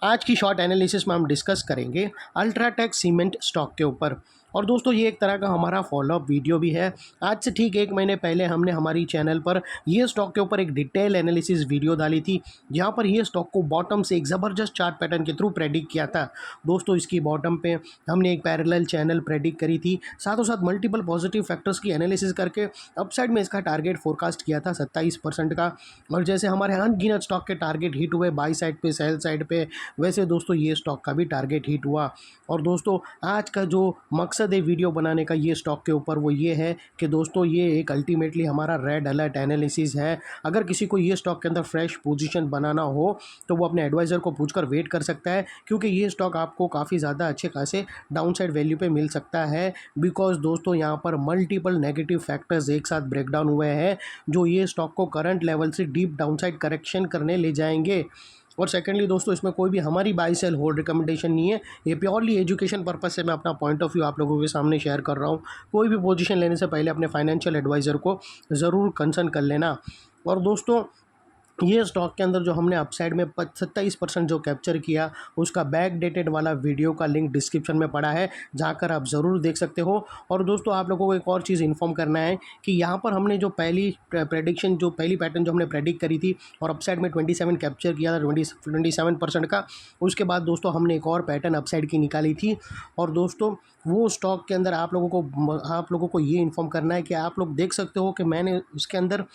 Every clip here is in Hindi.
आज की शॉर्ट एनालिसिस में हम डिस्कस करेंगे अल्ट्राटेक सीमेंट स्टॉक के ऊपर। और दोस्तों ये एक तरह का हमारा फॉलोअप वीडियो भी है। आज से ठीक 1 महीने पहले हमने हमारी चैनल पर ये स्टॉक के ऊपर एक डिटेल एनालिसिस वीडियो डाली थी, जहां पर ये स्टॉक को बॉटम से एक ज़बरदस्त चार्ट पैटर्न के थ्रू प्रेडिक्ट किया था। दोस्तों इसकी बॉटम पे हमने एक पैरेलल चैनल प्रेडिक्ट करी थी, साथों साथ मल्टीपल पॉजिटिव फैक्टर्स की एनालिसिस करके अपसाइड में इसका टारगेट फोरकास्ट किया था 27% का। और जैसे हमारे अनगिनत स्टॉक के टारगेट हिट हुए बाई साइड पे, सेल साइड पे, वैसे दोस्तों ये स्टॉक का भी टारगेट हिट हुआ। और दोस्तों आज का जो मकसद है वीडियो बनाने का ये स्टॉक के ऊपर, वो ये है कि दोस्तों ये एक अल्टीमेटली हमारा रेड अलर्ट एनालिसिस है। अगर किसी को ये स्टॉक के अंदर फ्रेश पोजीशन बनाना हो तो वो अपने एडवाइज़र को पूछकर वेट कर सकता है, क्योंकि ये स्टॉक आपको काफ़ी ज़्यादा अच्छे खासे डाउन साइड वैल्यू पे मिल सकता है। बिकॉज दोस्तों यहाँ पर मल्टीपल नेगेटिव फैक्टर्स एक साथ ब्रेकडाउन हुए हैं, जो ये स्टॉक को करंट लेवल से डीप डाउन साइड करेक्शन करने ले जाएंगे। और सेकेंडली दोस्तों इसमें कोई भी हमारी बाई सेल होल्ड रिकमेंडेशन नहीं है, ये प्योरली एजुकेशन पर्पस से मैं अपना पॉइंट ऑफ व्यू आप लोगों के सामने शेयर कर रहा हूँ। कोई भी पोजीशन लेने से पहले अपने फाइनेंशियल एडवाइज़र को ज़रूर कंसल्ट कर लेना। और दोस्तों ये स्टॉक के अंदर जो हमने अपसाइड में 27% जो कैप्चर किया, उसका बैक डेटेड वाला वीडियो का लिंक डिस्क्रिप्शन में पड़ा है, जाकर आप ज़रूर देख सकते हो। और दोस्तों आप लोगों को एक और चीज़ इन्फॉर्म करना है कि यहाँ पर हमने जो पहली पैटर्न जो हमने प्रेडिक्ट करी थी और अपसाइड में 27 कैप्चर किया था 27% का, उसके बाद दोस्तों हमने एक और पैटर्न अपसाइड की निकाली थी। और दोस्तों वो स्टॉक के अंदर आप लोगों को ये इन्फॉर्म करना है कि आप लोग देख सकते हो कि मैंने उसके अंदर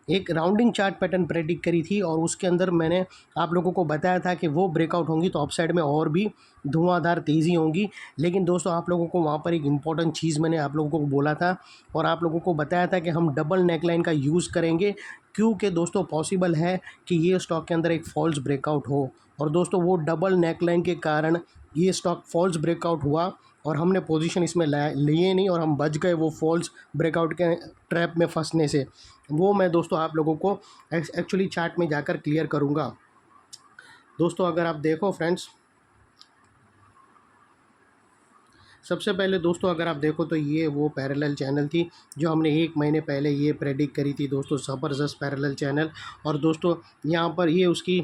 एक राउंडिंग चार्ट पैटर्न प्रेडिक्ट करी थी, और उसके अंदर मैंने आप लोगों को बताया था कि वो ब्रेकआउट होंगी तो अपसाइड में और भी धुआंधार तेज़ी होंगी। लेकिन दोस्तों आप लोगों को वहाँ पर एक इम्पॉर्टेंट चीज़ मैंने आप लोगों को बोला था और आप लोगों को बताया था कि हम डबल नेकलाइन का यूज़ करेंगे, क्योंकि दोस्तों पॉसिबल है कि ये स्टॉक के अंदर एक फॉल्स ब्रेकआउट हो। और दोस्तों वो डबल नेकलाइन के कारण ये स्टॉक फॉल्स ब्रेकआउट हुआ और हमने पोजीशन इसमें लिए नहीं, और हम बच गए वो फॉल्स ब्रेकआउट के ट्रैप में फंसने से। वो मैं दोस्तों आप लोगों को एक्चुअली चार्ट में जाकर क्लियर करूँगा। दोस्तों अगर आप देखो फ्रेंड्स, सबसे पहले दोस्तों अगर आप देखो तो ये वो पैरेलल चैनल थी जो हमने 1 महीने पहले ये प्रेडिक्ट करी थी दोस्तों, ज़बरदस्त पैरेलल चैनल। और दोस्तों यहाँ पर ये उसकी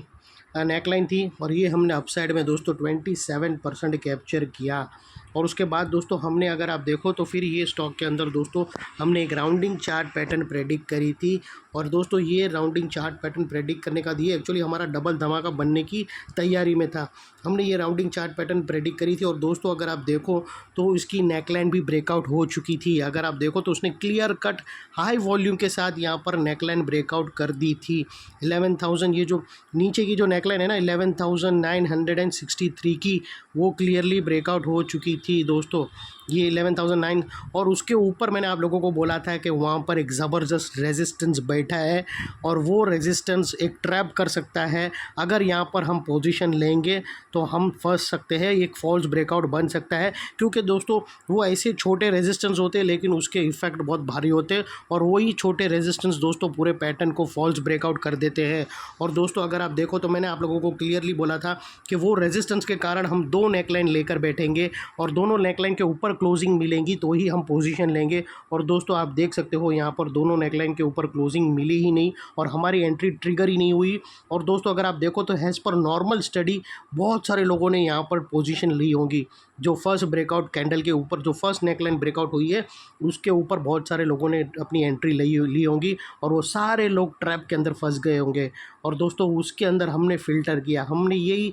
नेकलाइन थी, और ये हमने अपसाइड में दोस्तों 27% कैप्चर किया। और उसके बाद दोस्तों हमने अगर आप देखो तो फिर ये स्टॉक के अंदर दोस्तों हमने एक राउंडिंग चार्ट पैटर्न प्रेडिक्ट करी थी। और दोस्तों ये राउंडिंग चार्ट पैटर्न प्रेडिक्ट करने का ये एक्चुअली हमारा डबल धमाका बनने की तैयारी में था। हमने ये राउंडिंग चार्ट पैटर्न प्रेडिक्ट करी थी, और दोस्तों अगर आप देखो तो इसकी नेकलाइन भी ब्रेकआउट हो चुकी थी। अगर आप देखो तो उसने क्लियर कट हाई वॉल्यूम के साथ यहाँ पर नेकलाइन ब्रेकआउट कर दी थी। 11,000 ये जो नीचे की जो नेकलाइन है ना 11,963 की, वो क्लियरली ब्रेकआउट हो चुकी थी दोस्तों, ये 11,009। और उसके ऊपर मैंने आप लोगों को बोला था कि वहाँ पर एक ज़बरदस्त रेजिस्टेंस बैठा है, और वो रेजिस्टेंस एक ट्रैप कर सकता है। अगर यहाँ पर हम पोजीशन लेंगे तो हम फंस सकते हैं, एक फॉल्स ब्रेकआउट बन सकता है, क्योंकि दोस्तों वो ऐसे छोटे रेजिस्टेंस होते हैं लेकिन उसके इफ़ेक्ट बहुत भारी होते हैं, और वही छोटे रेजिस्टेंस दोस्तों पूरे पैटर्न को फॉल्स ब्रेकआउट कर देते हैं। और दोस्तों अगर आप देखो तो मैंने आप लोगों को क्लियरली बोला था कि वो रेजिस्टेंस के कारण हम 2 नेकलाइन लेकर बैठेंगे, और दोनों नेकलाइन के ऊपर क्लोजिंग मिलेंगी तो ही हम पोजीशन लेंगे। और दोस्तों आप देख सकते हो यहाँ पर दोनों नेकलाइन के ऊपर क्लोजिंग मिली ही नहीं, और हमारी एंट्री ट्रिगर ही नहीं हुई। और दोस्तों अगर आप देखो तो एज़ पर नॉर्मल स्टडी बहुत सारे लोगों ने यहाँ पर पोजीशन ली होंगी। जो फर्स्ट ब्रेकआउट कैंडल के ऊपर जो फर्स्ट नेकलाइन ब्रेकआउट हुई है उसके ऊपर बहुत सारे लोगों ने अपनी एंट्री ली होंगी, और वो सारे लोग ट्रैप के अंदर फंस गए होंगे। और दोस्तों उसके अंदर हमने फ़िल्टर किया, हमने यही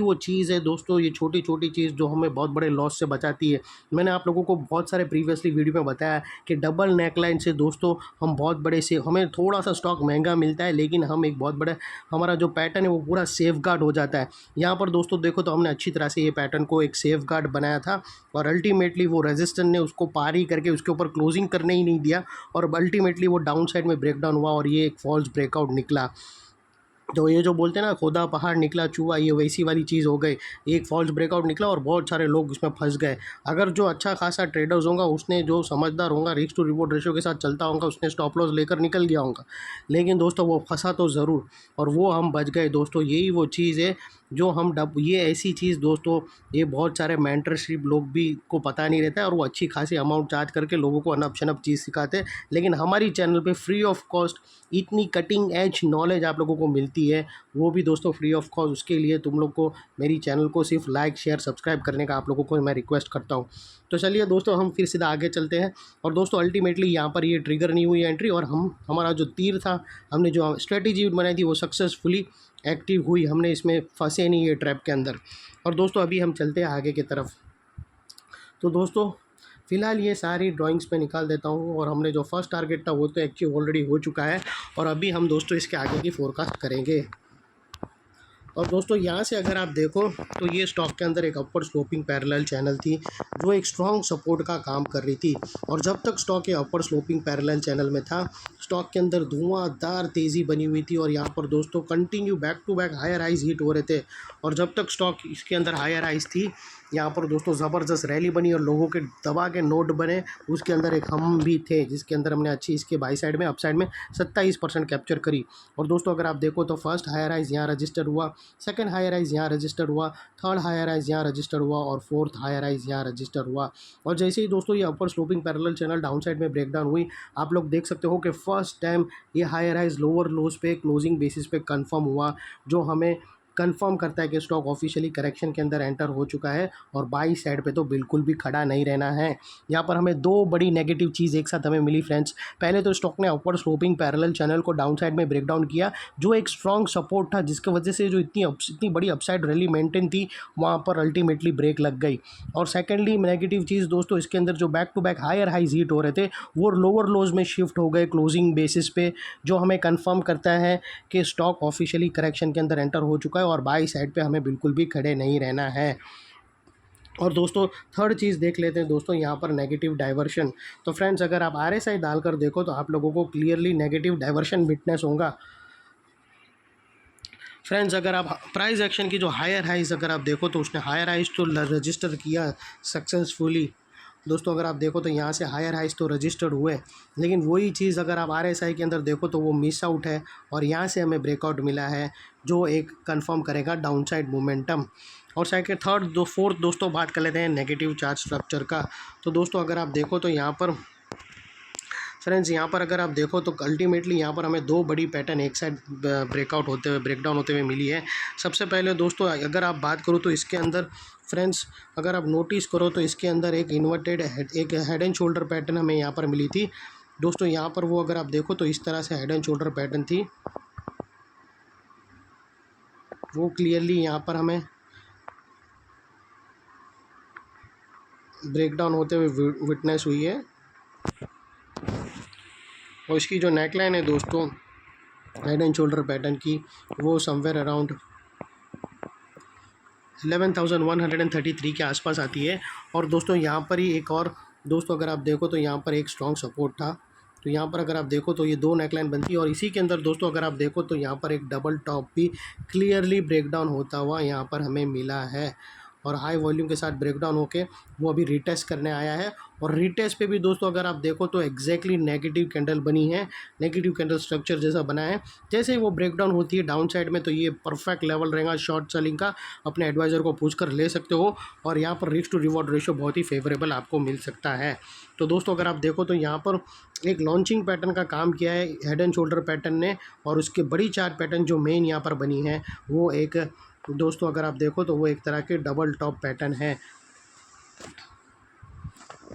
वो चीज़ है दोस्तों, ये छोटी छोटी चीज़ जो हमें बहुत बड़े लॉस से बचाती है। मैंने आप लोगों को बहुत सारे प्रीवियसली वीडियो में बताया कि डबल नेकलाइन से दोस्तों हम बहुत बड़े से, हमें थोड़ा सा स्टॉक महंगा मिलता है लेकिन हम एक बहुत बड़ा, हमारा जो पैटर्न है वो पूरा सेफ गार्ड हो जाता है। यहाँ पर दोस्तों देखो तो हमने अच्छी तरह से ये पैटर्न को एक सेफ गार्ड बनाया था, और अल्टीमेटली वो रेजिस्टेंस ने उसको पार ही करके उसके ऊपर क्लोजिंग करने ही नहीं दिया, और अल्टीमेटली वो डाउन साइड में ब्रेकडाउन हुआ और ये एक फॉल्स ब्रेकआउट निकला। तो ये जो बोलते हैं ना खुदा पहाड़ निकला चूहा, ये वैसी वाली चीज़ हो गई। एक फॉल्स ब्रेकआउट निकला और बहुत सारे लोग इसमें फंस गए। अगर जो अच्छा खासा ट्रेडर्स होगा, उसने जो समझदार होगा, रिस्क टू रिवॉर्ड रेशियो के साथ चलता होगा, उसने स्टॉप लॉस लेकर निकल गया होगा। लेकिन दोस्तों वो फंसा तो ज़रूर, और वो हम बच गए दोस्तों। यही वो चीज़ है जो हम डब ये ऐसी चीज़ दोस्तों, ये बहुत सारे मेंटरशिप लोग भी को पता नहीं रहता है और वो अच्छी खासी अमाउंट चार्ज करके लोगों को अनप-शनप चीज़ सिखाते हैं। लेकिन हमारी चैनल पे फ्री ऑफ कॉस्ट इतनी कटिंग एज नॉलेज आप लोगों को मिलती है, वो भी दोस्तों फ्री ऑफ कॉस्ट। उसके लिए तुम लोग को मेरी चैनल को सिर्फ लाइक, शेयर, सब्सक्राइब करने का आप लोगों को मैं रिक्वेस्ट करता हूँ। तो चलिए दोस्तों, हम फिर सीधा आगे चलते हैं। और दोस्तों अल्टीमेटली यहाँ पर ये ट्रिगर नहीं हुई एंट्री, और हमारा जो तीर था, हमने जो स्ट्रेटेजी बनाई थी वो सक्सेसफुली एक्टिव हुई। हमने इसमें फंसे नहीं ये ट्रैप के अंदर। और दोस्तों अभी हम चलते हैं आगे की तरफ। तो दोस्तों फ़िलहाल ये सारी ड्राइंग्स मैं निकाल देता हूँ, और हमने जो फर्स्ट टारगेट था वो तो एक्चुअली ऑलरेडी हो चुका है, और अभी हम दोस्तों इसके आगे की फोरकास्ट करेंगे। और दोस्तों यहाँ से अगर आप देखो तो ये स्टॉक के अंदर एक अपवर्ड स्लोपिंग पैरेलल चैनल थी जो एक स्ट्रॉन्ग सपोर्ट का काम कर रही थी। और जब तक स्टॉक ये अपवर्ड स्लोपिंग पैरेलल चैनल में था, स्टॉक के अंदर धुआंधार तेज़ी बनी हुई थी, और यहाँ पर दोस्तों continue back to back higher highs hit हो रहे थे। और जब तक स्टॉक इसके अंदर हायर हाइज थी, यहाँ पर दोस्तों ज़बरदस्त रैली बनी और लोगों के दबा के नोट बने। उसके अंदर एक हम भी थे जिसके अंदर हमने अच्छी इसके बाई साइड में, अप साइड में 27% कैप्चर करी। और दोस्तों अगर आप देखो तो फर्स्ट हायर राइज यहाँ रजिस्टर हुआ, सेकंड हायर राइज यहाँ रजिस्टर हुआ, थर्ड हायर राइज यहाँ रजिस्टर हुआ, और फोर्थ हायर राइज यहाँ रजिस्टर हुआ। और जैसे ही दोस्तों ये upper sloping parallel channel down side में ब्रेकडाउन हुई, आप लोग देख सकते हो कि फर्स्ट टाइम ये हायर राइज लोअर लोज पे क्लोजिंग बेसिस पे कंफर्म हुआ, जो हमें कंफर्म करता है कि स्टॉक ऑफिशियली करेक्शन के अंदर एंटर हो चुका है, और बाई साइड पे तो बिल्कुल भी खड़ा नहीं रहना है। यहाँ पर हमें दो बड़ी नेगेटिव चीज़ एक साथ हमें मिली फ्रेंड्स। पहले तो स्टॉक ने अपवर्ड स्लोपिंग पैरेलल चैनल को डाउन साइड में ब्रेक डाउन किया, जो एक स्ट्रॉन्ग सपोर्ट था, जिसकी वजह से जो इतनी बड़ी अपसाइड रैली मेंटेन थी वहाँ पर अल्टीमेटली ब्रेक लग गई। और सेकेंडली नेगेटिव चीज़ दोस्तों, इसके अंदर जो back to back higher highs hit हो रहे थे वो लोअर लोज में शिफ्ट हो गए क्लोजिंग बेसिस पे, जो हमें कंफर्म करता है कि स्टॉक ऑफिशियली करेक्शन के अंदर एंटर हो चुका है और बाई साइड पे हमें बिल्कुल भी खड़े नहीं रहना है। और दोस्तों थर्ड चीज़ देख लेते हैं दोस्तों, यहाँ पर नेगेटिव डाइवर्शन। तो फ्रेंड्स अगर आप RSI डालकर देखो तो आप लोगों को क्लियरली नेगेटिव डाइवर्शन विटनेस होगा। फ्रेंड्स अगर आप प्राइस एक्शन की जो हायर हाइज अगर आप देखो तो उसने हायर हाइज तो रजिस्टर किया सक्सेसफुली। दोस्तों अगर आप देखो तो यहाँ से हायर हाइज तो रजिस्टर्ड हुए, लेकिन वही चीज़ अगर आप RSI के अंदर देखो तो वो मिस आउट है, और यहाँ से हमें ब्रेकआउट मिला है जो एक कंफर्म करेगा डाउन साइड मोमेंटम। और सेकंड थर्ड दो फोर्थ दोस्तों बात कर लेते हैं नेगेटिव चार्ट स्ट्रक्चर का। तो दोस्तों अगर आप देखो तो यहाँ पर फ्रेंड्स यहाँ पर अगर आप देखो तो अल्टीमेटली यहाँ पर हमें दो बड़ी पैटर्न एक साइड ब्रेकआउट होते हुए ब्रेकडाउन होते हुए मिली है। सबसे पहले दोस्तों अगर आप बात करो तो इसके अंदर फ्रेंड्स अगर आप नोटिस करो तो इसके अंदर एक इन्वर्टेड एक हेड एंड शोल्डर पैटर्न हमें यहाँ पर मिली थी दोस्तों। यहाँ पर वो अगर आप देखो तो इस तरह से हेड एंड शोल्डर पैटर्न थी, वो क्लियरली यहाँ पर हमें ब्रेकडाउन होते हुए विटनेस हुई है। और इसकी जो नेकलाइन है दोस्तों हेड एंड शोल्डर पैटर्न की, वो समवेयर अराउंड 11,133 के आसपास आती है। और दोस्तों यहाँ पर ही एक और दोस्तों अगर आप देखो तो यहाँ पर एक स्ट्रॉन्ग सपोर्ट था, तो यहाँ पर अगर आप देखो तो ये दो नेकलाइन बनती है, और इसी के अंदर दोस्तों अगर आप देखो तो यहाँ पर एक डबल टॉप भी क्लियरली ब्रेकडाउन होता हुआ यहाँ पर हमें मिला है, और हाई वॉल्यूम के साथ ब्रेकडाउन होके वो अभी रिटेस्ट करने आया है। और रिटेस्ट पे भी दोस्तों अगर आप देखो तो एग्जैक्टली नेगेटिव कैंडल बनी है, नेगेटिव कैंडल स्ट्रक्चर जैसा बना है। जैसे ही वो ब्रेकडाउन होती है डाउन साइड में तो ये परफेक्ट लेवल रहेगा शॉर्ट सेलिंग का, अपने एडवाइज़र को पूछ कर ले सकते हो, और यहाँ पर रिस्क टू रिवॉर्ड रेशियो बहुत ही फेवरेबल आपको मिल सकता है। तो दोस्तों अगर आप देखो तो यहाँ पर एक लॉन्चिंग पैटर्न का काम किया है हेड एंड शोल्डर पैटर्न ने, और उसके बड़ी चार्ट पैटर्न जो मेन यहाँ पर बनी है वो एक दोस्तों अगर आप देखो तो वो एक तरह के डबल टॉप पैटर्न है।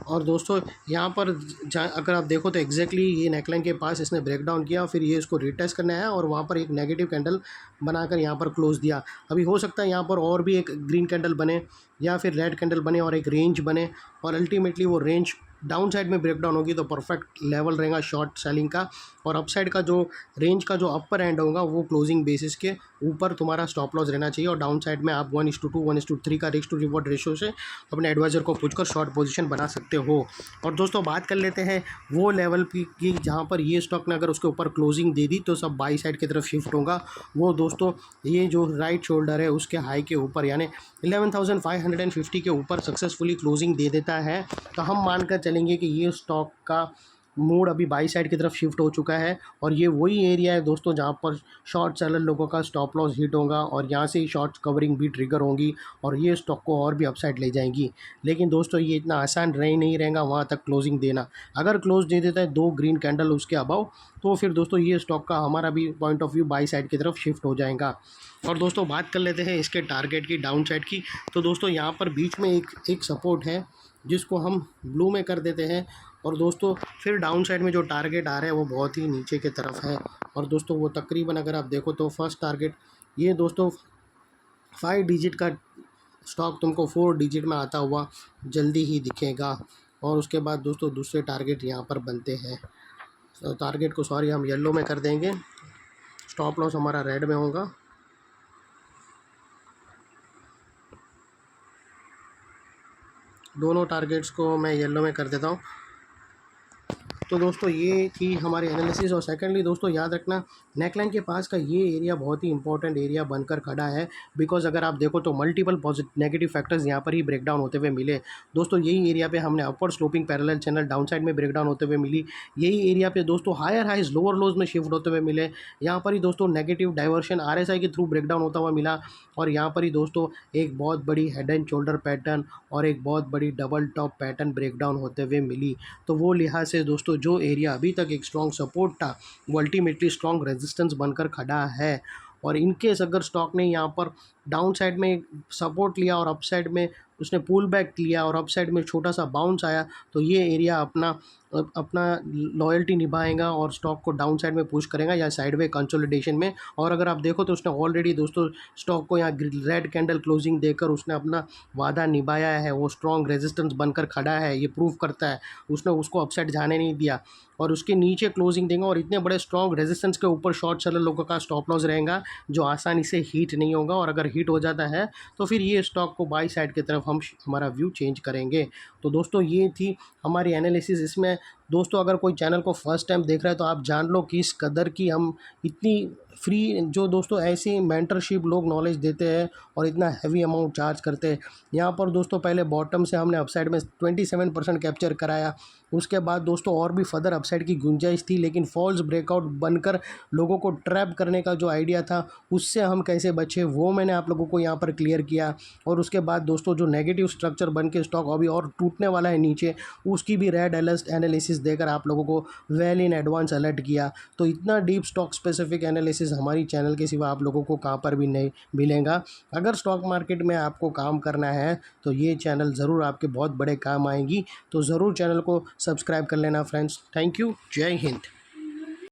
और दोस्तों यहाँ पर अगर आप देखो तो एग्जैक्टली ये नेकलाइन के पास इसने ब्रेकडाउन किया, फिर ये इसको रिटेस्ट करने आया और वहाँ पर एक नेगेटिव कैंडल बनाकर यहाँ पर क्लोज दिया। अभी हो सकता है यहाँ पर और भी एक ग्रीन कैंडल बने या फिर रेड कैंडल बने और एक रेंज बने, और अल्टीमेटली वो रेंज डाउन साइड में ब्रेकडाउन होगी तो परफेक्ट लेवल रहेगा शॉर्ट सेलिंग का, और अपसाइड का जो रेंज का जो अपर एंड होगा वो क्लोजिंग बेसिस के ऊपर तुम्हारा स्टॉप लॉस रहना चाहिए, और डाउन साइड में आप 1:2 1:3 का रिस्क टू रिवॉर्ड रेशियो से अपने एडवाइज़र को पूछकर शॉर्ट पोजीशन बना सकते हो। और दोस्तों बात कर लेते हैं वो लेवल की जहाँ पर ये स्टॉक ने अगर उसके ऊपर क्लोजिंग दे दी तो सब बाई साइड की तरफ शिफ्ट होगा। वो दोस्तों ये जो राइट शोल्डर है उसके हाई के ऊपर यानी 11,550 के ऊपर सक्सेसफुली क्लोजिंग दे देता है, तो हम मानकर चलेंगे कि ये स्टॉक का मूड अभी बाई साइड की तरफ शिफ्ट हो चुका है और ये वही एरिया है दोस्तों जहाँ पर शॉर्ट सेलर लोगों का स्टॉप लॉस हिट होगा और यहाँ से ही शॉर्ट कवरिंग भी ट्रिगर होंगी और ये स्टॉक को और भी अपसाइड ले जाएंगी। लेकिन दोस्तों ये इतना आसान रह नहीं रहेगा वहाँ तक क्लोजिंग देना। अगर क्लोज दे देता है 2 ग्रीन कैंडल उसके अबव, तो फिर दोस्तों ये स्टॉक का हमारा भी point of view by side की तरफ शिफ्ट हो जाएगा। और दोस्तों बात कर लेते हैं इसके टारगेट की, डाउन साइड की। तो दोस्तों यहाँ पर बीच में एक सपोर्ट है जिसको हम ब्लू में कर देते हैं और दोस्तों फिर डाउन साइड में जो टारगेट आ रहा है वो बहुत ही नीचे की तरफ है। और दोस्तों वो तकरीबन अगर आप देखो तो फर्स्ट टारगेट ये दोस्तों 5 डिजिट का स्टॉक तुमको 4 डिजिट में आता हुआ जल्दी ही दिखेगा। और उसके बाद दोस्तों दूसरे टारगेट यहाँ पर बनते हैं। तो टारगेट को सॉरी हम येलो में कर देंगे, स्टॉप लॉस हमारा रेड में होगा। दोनों टारगेट्स को मैं येलो में कर देता हूँ। तो दोस्तों ये थी हमारी एनालिसिस। और सेकेंडली दोस्तों याद रखना नेकलाइन के पास का ये एरिया बहुत ही इंपॉर्टेंट एरिया बनकर खड़ा है, बिकॉज अगर आप देखो तो मल्टीपल पॉजिटिव नेगेटिव फैक्टर्स यहाँ पर ही ब्रेकडाउन होते हुए मिले। दोस्तों यही एरिया पे हमने upper sloping parallel channel down side में ब्रेकडाउन होते हुए मिली। यही एरिया पे दोस्तों हायर हाइज लोअर लोज में शिफ्ट होते हुए मिले। यहाँ पर ही दोस्तों नेगेटिव डाइवर्शन RSI के थ्रू ब्रेकडाउन होता हुआ मिला। और यहाँ पर ही दोस्तों एक बहुत बड़ी हेड एंड शोल्डर पैटर्न और एक बहुत बड़ी डबल टॉप पैटर्न ब्रेकडाउन होते हुए मिली। तो वो लिहाज से दोस्तों जो एरिया अभी तक एक स्ट्रॉन्ग सपोर्ट था वो अल्टीमेटली स्ट्रॉन्ग रेजिस्टेंस बनकर खड़ा है। और इनकेस अगर स्टॉक ने यहाँ पर डाउन साइड में सपोर्ट लिया और अप साइड में उसने पुल बैक लिया और अप साइड में छोटा सा बाउंस आया, तो ये एरिया अपना लॉयल्टी निभाएगा और स्टॉक को डाउन साइड में पुश करेगा या साइडवे कंसोलिडेशन में। और अगर आप देखो तो उसने ऑलरेडी दोस्तों स्टॉक को यहाँ रेड कैंडल क्लोजिंग देकर उसने अपना वादा निभाया है, वो स्ट्रॉन्ग रेजिस्टेंस बनकर खड़ा है, ये प्रूव करता है। उसने उसको अपसाइड जाने नहीं दिया और उसके नीचे क्लोजिंग देंगे और इतने बड़े स्ट्रॉन्ग रेजिस्टेंस के ऊपर शॉर्ट सेलर लोगों का स्टॉप लॉस रहेगा जो आसानी से हीट नहीं होगा। और अगर हीट हो जाता है तो फिर ये स्टॉक को बाई साइड की तरफ हम हमारा व्यू चेंज करेंगे। तो दोस्तों ये थी हमारी एनालिसिस। इसमें दोस्तों अगर कोई चैनल को फर्स्ट टाइम देख रहा है तो आप जान लो कि इस कदर की हम इतनी फ्री जो दोस्तों ऐसी मेंटरशिप लोग नॉलेज देते हैं और इतना हैवी अमाउंट चार्ज करते हैं। यहाँ पर दोस्तों पहले बॉटम से हमने अपसाइड में 27% कैप्चर कराया। उसके बाद दोस्तों और भी फर्दर अपसाइड की गुंजाइश थी, लेकिन फॉल्स ब्रेकआउट बनकर लोगों को ट्रैप करने का जो आइडिया था उससे हम कैसे बचे वो मैंने आप लोगों को यहाँ पर क्लियर किया। और उसके बाद दोस्तों जो नेगेटिव स्ट्रक्चर बन के स्टॉक अभी और टूटने वाला है नीचे, उसकी भी रेड एनालिसिस देकर आप लोगों को वेल इन एडवांस अलर्ट किया। तो इतना डीप स्टॉक स्पेसिफिक एनालिसिस हमारी चैनल के सिवा आप लोगों को कहाँ पर भी नहीं मिलेगा। अगर स्टॉक मार्केट में आपको काम करना है तो ये चैनल ज़रूर आपके बहुत बड़े काम आएगी। तो ज़रूर चैनल को सब्सक्राइब कर लेना फ्रेंड्स। Thank you. जय हिंद।